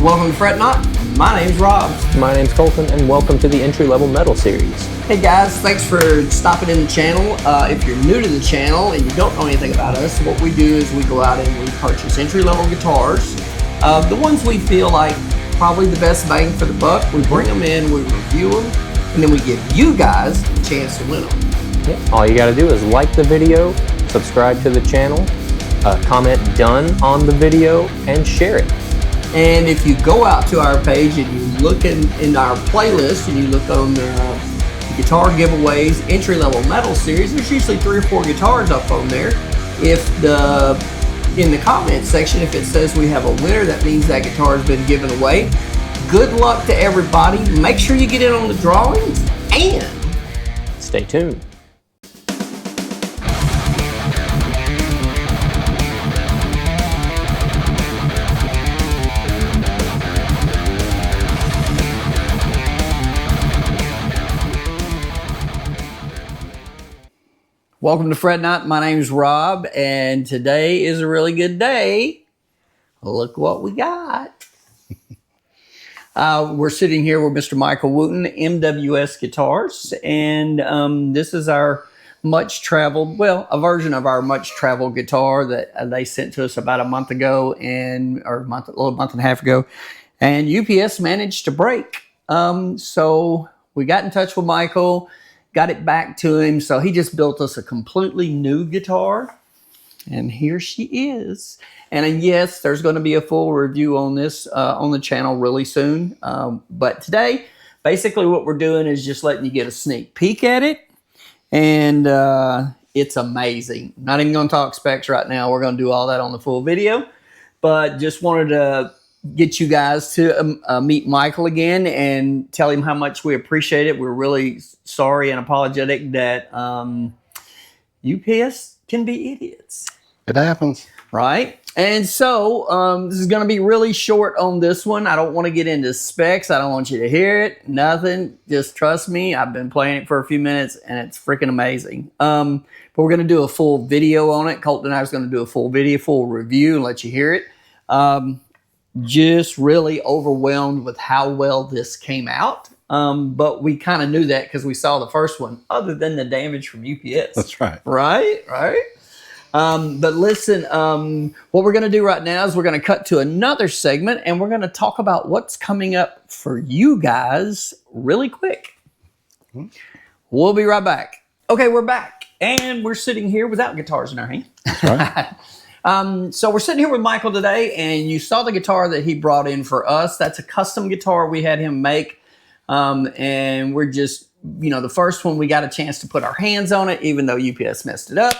Welcome to Fret Not. My name's Rob. My name's Colton, and welcome to the entry-level metal series. Hey guys, thanks for stopping in the channel. If you're new to the channel and you don't know anything about us, what we do is we go out and we purchase entry-level guitars. The ones we feel like probably the best bang for the buck, we bring them in, we review them, and then we give you guys a chance to win them. Yeah. All you got to do is like the video, subscribe to the channel, comment done on the video, and share it. And if you go out to our page and you look in our playlist and you look on the guitar giveaways entry-level metal series, there's usually 3 or 4 guitars up on there. If in the comment section, if it says we have a winner, that means that guitar has been given away. Good luck to everybody. Make sure you get in on the drawings and stay tuned. Welcome to Fret Not. My name's Rob, and today is a really good day. Look what we got. We're sitting here with Mr. Michael Wooten, MWS Guitars, and this is our much-traveled, well, a version of our much-traveled guitar that they sent to us about a month ago, or a month and a half ago, and UPS managed to break. So we got in touch with Michael, got it back to him, so he just built us a completely new guitar, and here she is. And yes, there's going to be a full review on this on the channel really soon, but today basically what we're doing is just letting you get a sneak peek at it, and it's amazing. Not even going to talk specs right now. We're going to do all that on the full video, but just wanted to get you guys to meet Michael again and tell him how much we appreciate it. We're really sorry and apologetic that UPS can be idiots. It happens. Right? And so this is going to be really short on this one. I don't want to get into specs. I don't want you to hear it. Nothing. Just trust me. I've been playing it for a few minutes and it's freaking amazing. But we're going to do a full video on it. Colton and I was going to do a full video, full review and let you hear it. Just really overwhelmed with how well this came out. But we kind of knew that because we saw the first one, other than the damage from UPS. That's right. Right? But listen, what we're going to do right now is we're going to cut to another segment and we're going to talk about what's coming up for you guys really quick. We'll be right back. Okay, we're back. And we're sitting here without guitars in our hand. That's right. So we're sitting here with Michael today, and you saw the guitar that he brought in for us. That's a custom guitar we had him make, and we're just, the first one we got a chance to put our hands on it, even though UPS messed it up.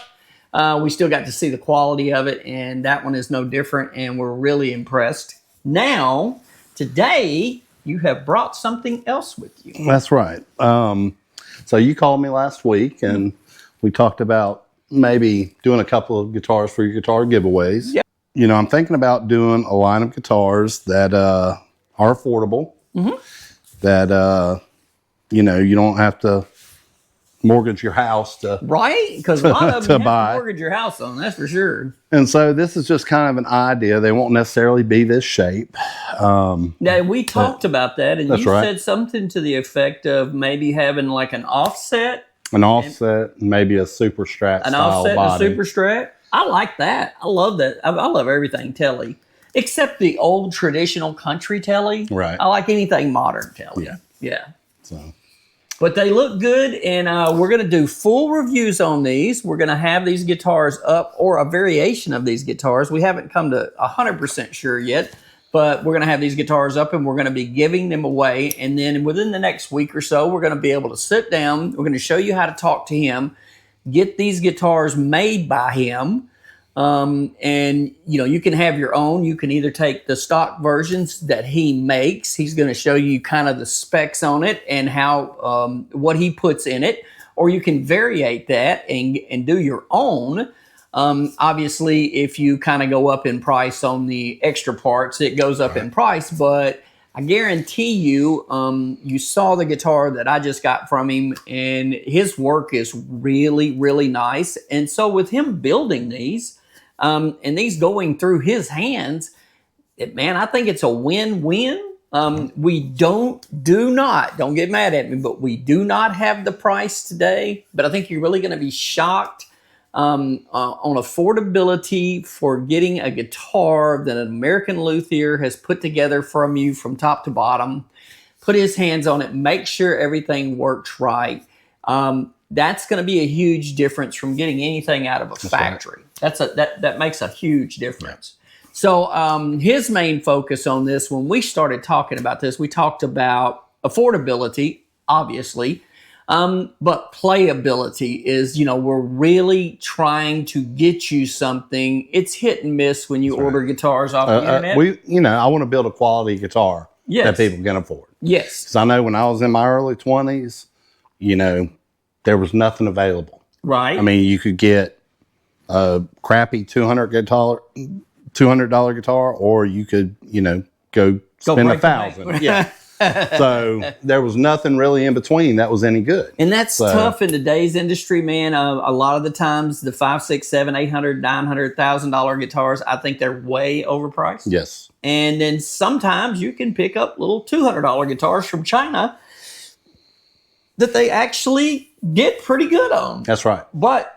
We still got to see the quality of it, and that one is no different, and we're really impressed. Now, today, you have brought something else with you. That's right. So you called me last week, and we talked about maybe doing a couple of guitars for your guitar giveaways. Yeah. I'm thinking about doing a line of guitars that are affordable, that, you don't have to mortgage your house to right, because a lot of them buy. have to mortgage your house on, that's for sure. And so this is just kind of an idea. They won't necessarily be this shape. Now, we talked about that, and you right. said something to the effect of maybe having like an offset. An offset, maybe a super strat an style offset body. and a super strat. I like that. I love that. I love everything telly, except the old traditional country telly. Right. I like anything modern telly. Yeah. So, but they look good, and we're going to do full reviews on these. We're going to have these guitars up, or a variation of these guitars. We haven't come to 100% sure yet, but we're going to have these guitars up, and we're going to be giving them away. And then within the next week or so, we're going to be able to sit down. We're going to show you how to talk to him, get these guitars made by him. And, you can have your own. You can either take the stock versions that he makes. He's going to show you kind of the specs on it and how what he puts in it. Or you can variate that and do your own. Obviously, if you kind of go up in price on the extra parts, it goes up in price. But I guarantee you, you saw the guitar that I just got from him, and his work is really, really nice. And so with him building these, and these going through his hands, man, I think it's a win-win. We don't get mad at me, but we do not have the price today. But I think you're really going to be shocked on affordability for getting a guitar that an American luthier has put together from you from top to bottom, put his hands on it, make sure everything works right. That's going to be a huge difference from getting anything out of a factory. Right. That makes a huge difference. Yeah. So his main focus on this, when we started talking about this, we talked about affordability, obviously, but playability is, we're really trying to get you something. It's hit and miss when you order guitars off the internet. I want to build a quality guitar that people can afford. Yes. Because I know when I was in my early 20s, there was nothing available. Right. I mean, you could get a crappy $200 guitar, or you could, go spend $1,000. Yeah. So there was nothing really in between that was any good. And that's tough in today's industry, man. A lot of the times the $500, $600, $700, $900, $1,000 guitars, I think they're way overpriced. Yes. And then sometimes you can pick up little $200 guitars from China that they actually get pretty good on. That's right. But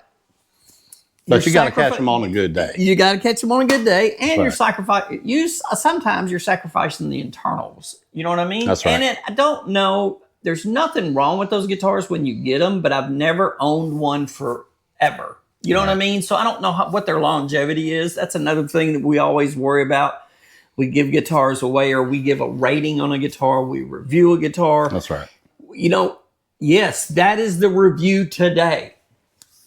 you got to catch them on a good day. You got to catch them on a good day, and sometimes you're sacrificing the internals. You know what I mean? That's right. And I don't know. There's nothing wrong with those guitars when you get them, but I've never owned one forever. You know what I mean? So I don't know what their longevity is. That's another thing that we always worry about. We give guitars away, or we give a rating on a guitar. We review a guitar. That's right. Yes, that is the review today.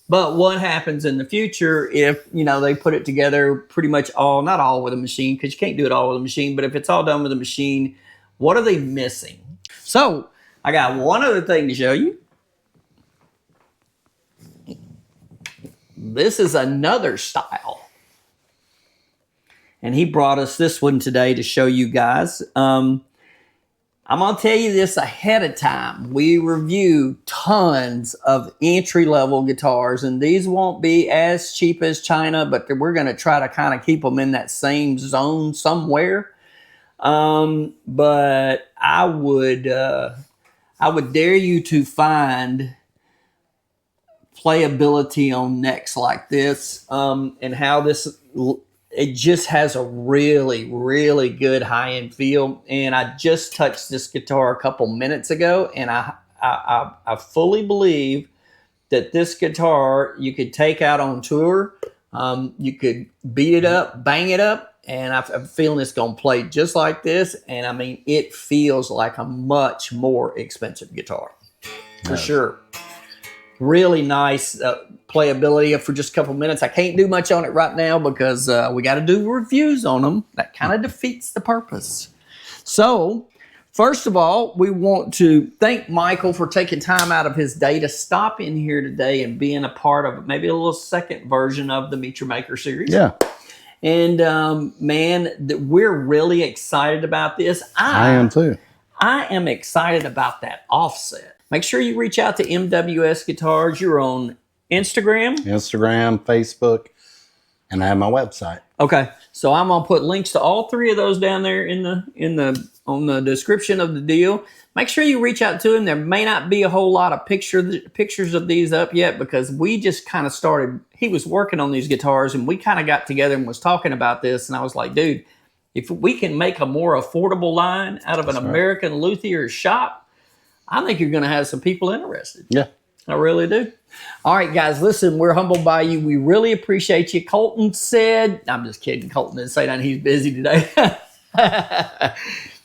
But what happens in the future if, they put it together pretty much not all with a machine, because you can't do it all with a machine, but if it's all done with a machine, what are they missing? So I got one other thing to show you. This is another style. And he brought us this one today to show you guys. I'm going to tell you this ahead of time. We review tons of entry-level guitars, and these won't be as cheap as China, but we're going to try to kind of keep them in that same zone somewhere. But I would dare you to find playability on necks like this, and how this... It just has a really, really good high-end feel. And I just touched this guitar a couple minutes ago, and I fully believe that this guitar you could take out on tour. You could beat it up, bang it up, and I'm feeling it's going to play just like this. And I mean, it feels like a much more expensive guitar, for sure. Really nice playability for just a couple minutes. I can't do much on it right now because we got to do reviews on them. That kind of defeats the purpose. So, first of all, we want to thank Michael for taking time out of his day to stop in here today and being a part of maybe a little second version of the Meet Your Maker series. Yeah. And man, we're really excited about this. I am too. I am excited about that offset. Make sure you reach out to MWS Guitars. You're on Instagram, Facebook, and I have my website. Okay, so I'm gonna put links to all three of those down there on the description of the deal. Make sure you reach out to him. There may not be a whole lot of pictures of these up yet because we just kind of started. He was working on these guitars, and we kind of got together and was talking about this. And I was like, dude, if we can make a more affordable line out of an American luthier shop, I think you're going to have some people interested. Yeah. I really do. All right, guys, listen, we're humbled by you. We really appreciate you. Colton said, I'm just kidding. Colton didn't say that. He's busy today.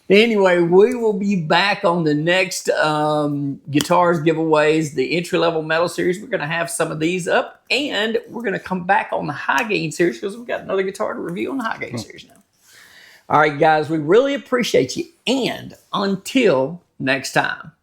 Anyway, we will be back on the next guitars giveaways, the entry-level metal series. We're going to have some of these up, and we're going to come back on the high gain series because we've got another guitar to review on the high gain series now. All right, guys, we really appreciate you, and until next time.